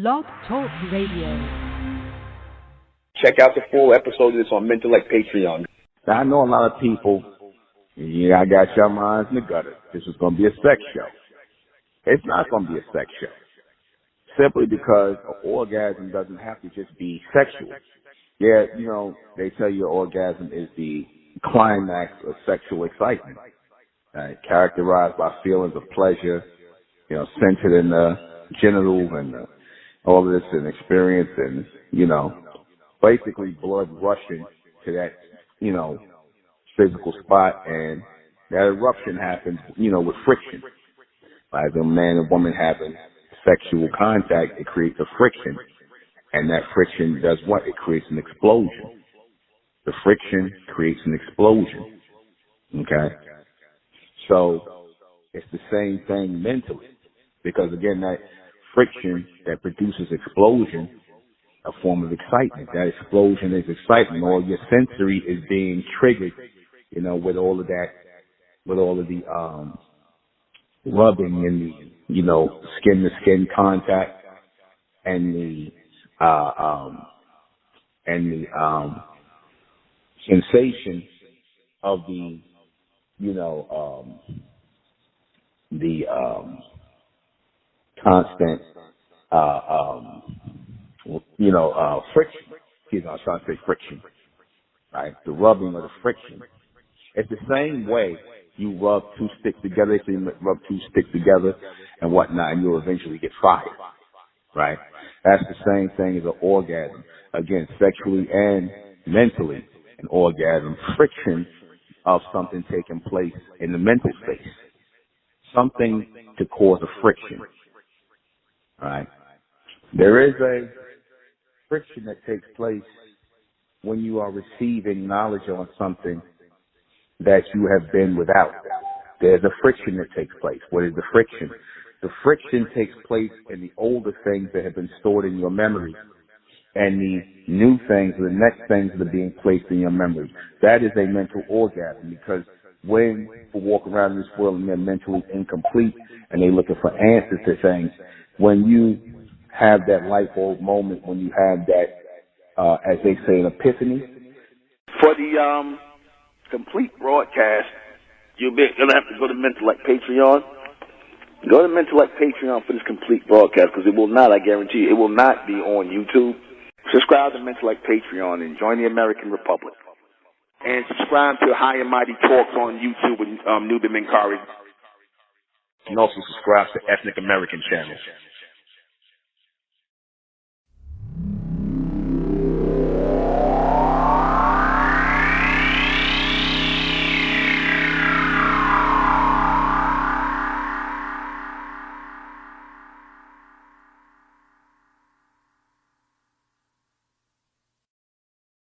Blog Talk Radio. Check out the full episode of this on Mentell Patreon. Now, I know a lot of people, I got your minds in the gutter. This is going to be a sex show. It's not going to be a sex show. Simply because an orgasm doesn't have to just be sexual. Yeah, they tell you orgasm is the climax of sexual excitement, characterized by feelings of pleasure, centered in the genitals and all of this and experience and, basically blood rushing to that, physical spot, and that eruption happens, with friction. As a man and woman having sexual contact, it creates a friction, and that friction does what? It creates an explosion. The friction creates an explosion. Okay? So it's the same thing mentally, because again, that friction that produces explosion, a form of excitement. That explosion is excitement. All your sensory is being triggered, with all of that, with all of the rubbing and the, skin to skin contact and the sensation of the, constant, friction. I was trying to say friction, right? The rubbing or the friction. It's the same way you rub two sticks together. So you rub two sticks together and whatnot, and you'll eventually get fired, right? That's the same thing as an orgasm. Again, sexually and mentally, an orgasm, friction of something taking place in the mental space. Something to cause a friction, right? There is a friction that takes place when you are receiving knowledge on something that you have been without. There's a friction that takes place. What is the friction? The friction takes place in the older things that have been stored in your memory and the new things, the next things that are being placed in your memory. That is a mental orgasm, because when people walk around this world and they're mentally incomplete and they're looking for answers to things, when you have that light bulb moment, when you have that, as they say, an epiphany. For the complete broadcast, you're going to have to go to Mentell Patreon. Go to Mentell Patreon for this complete broadcast, because it will not, I guarantee you, it will not be on YouTube. Subscribe to Mentell Patreon and join the American Republic. And subscribe to High and Mighty Talks on YouTube with Nuben Minkari. And also subscribe to Ethnic American channel.